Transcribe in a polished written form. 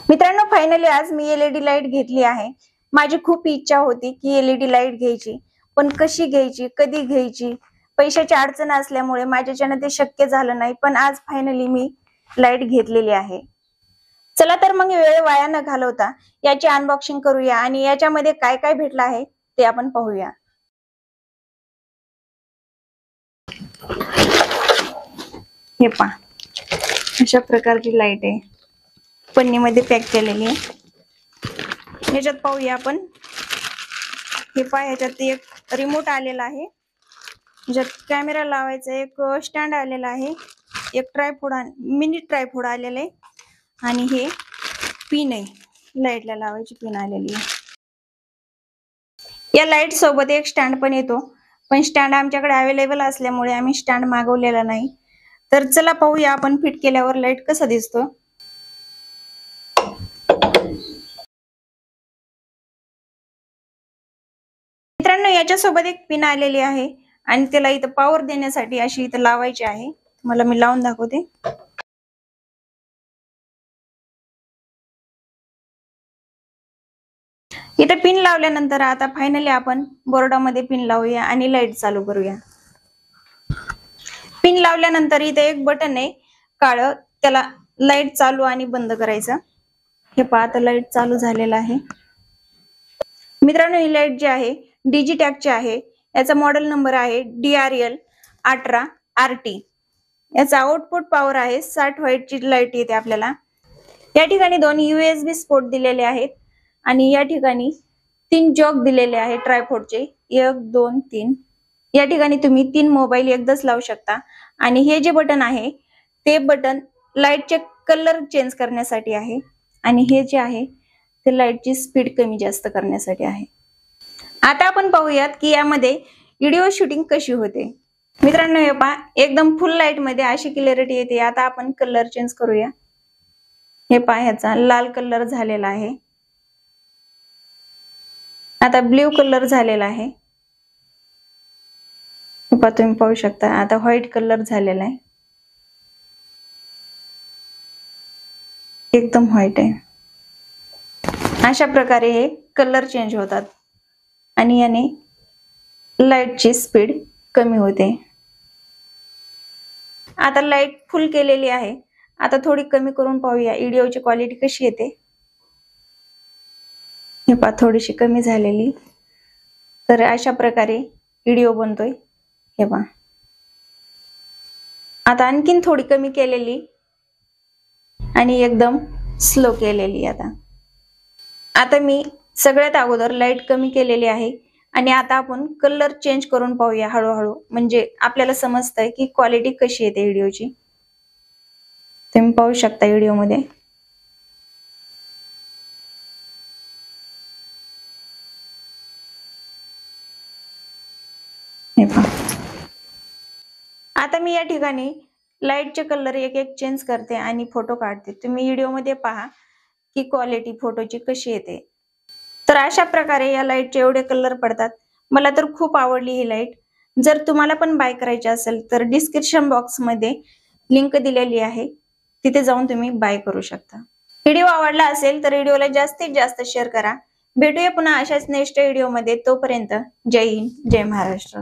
मित्रांनो, फायनली आज मी LED light घेतली आहे। माझी खूप इच्छा होती की एलईडी लाईट घ्यायची, पण कशी घ्यायची, कधी घ्यायची, पैशाची अडचण असल्यामुळे माझ्याच्याने ते शक्य झालं नाही। पण आज फायनली मी लाईट घेतलेली आहे। चला तर मग वेळ वाया न घालवता याची अनबॉक्सिंग करूया आणि याच्यामध्ये काय काय भेटलं आहे ते आपण पाहूया। हे पहा, अशा प्रकारची लाईट आहे, पन्नीमध्ये पॅक केलेली आहे। ह्याच्यात पाहूया आपण। हे पहा, ह्याच्यात एक रिमोट आलेला आहे, ह्याच्यात कॅमेरा लावायचा एक स्टँड आलेला आहे, एक ट्रायपॉड मिनी ट्रायपॉड आलेला आहे आणि हे पिन आहे, लाईटला लावायची पिन आलेली आहे। या लाईट सोबत एक स्टँड पण येतो, पण स्टँड आमच्याकडे अवेलेबल असल्यामुळे आम्ही स्टँड मागवलेला नाही। तर चला पाहूया आपण फिट केल्यावर लाईट कसा दिसतो। मित्रांनो, याच्यासोबत एक पिन आलेली आहे आणि त्याला इथं पॉवर देण्यासाठी अशी इथं लावायची आहे। तुम्हाला मी लावून दाखवते। इथं पिन लावल्यानंतर आता फायनली आपण बोर्डामध्ये पिन लावूया आणि लाईट चालू करूया। पिन लावल्यानंतर इथे एक बटन आहे काळं, त्याला लाईट चालू आणि बंद करायचं। हे पहा, आता लाईट चालू झालेला आहे। मित्रांनो, ही लाईट जी आहे डिजिटॅकची आहे। याचा मॉडेल नंबर आहे DRL18RT। याचा आउटपुट पॉवर आहे 60 वॉटची लाईट येते आपल्याला। या ठिकाणी दोन USB पोर्ट दिलेले आहेत आणि या ठिकाणी 3 जॉक दिलेले आहेत ट्रायपॉडचे, 1 2 3। या ठिकाणी तुम्ही 3 मोबाईल एकदाच लावू शकता आणि हे जे बटन आहे ते बटन लाईटचे कलर चेंज करण्यासाठी आहे आणि हे जे आहे ते लाईटची स्पीड कमी जास्त करण्यासाठी आहे। आता आपण पाहूयात की यामध्ये व्हिडिओ शूटिंग कशी होते। मित्रांनो, हे पहा, एकदम फुल लाईट मध्ये अशी क्लॅरिटी येते। आता आपण कलर चेंज करूया। हे पहा, ह्याचा लाल कलर झालेला आहे, आता ब्ल्यू कलर झालेला आहे। हे पहा, तुम्ही पाहू शकता आता व्हाईट कलर झालेला आहे, एकदम व्हाईट आहे। अशा प्रकारे हे कलर चेंज होतात आणि याने लाईटची स्पीड कमी होते। आता लाईट फुल केलेली आहे, आता थोडी कमी करून पाहूया व्हिडिओची क्वालिटी कशी येते। हे पहा, थोडीशी कमी झालेली। तर अशा प्रकारे व्हिडिओ बनतोय। हे पहा, आता आणखीन थोडी कमी केलेली आणि एकदम स्लो केलेली। आता मी सगळ्यात अगोदर लाईट कमी केलेली आहे आणि आता आपण कलर चेंज करून पाहूया हळूहळू, म्हणजे आपल्याला समजतंय की क्वालिटी कशी येते व्हिडिओची। तुम्ही पाहू शकता व्हिडिओ मध्ये। हे पहा, आता मी या ठिकाणी लाईटचे कलर एक एक चेंज करते आणि फोटो काढते। तुम्ही व्हिडिओ मध्ये पहा की क्वालिटी फोटोची कशी येते। तर अशा प्रकारे या लाईटचे एवढे कलर पडतात। मला तर खूप आवडली ही लाईट। जर तुम्हाला पण बाय करायची असेल तर डिस्क्रिप्शन बॉक्स मध्ये लिंक दिलेली आहे, तिथे जाऊन तुम्ही बाय करू शकता। व्हिडिओ आवडला असेल तर व्हिडिओला जास्तीत जास्त शेअर करा। भेटूया पुन्हा अशाच नेक्स्ट व्हिडिओ मध्ये। तोपर्यंत जय हिंद, जय महाराष्ट्र।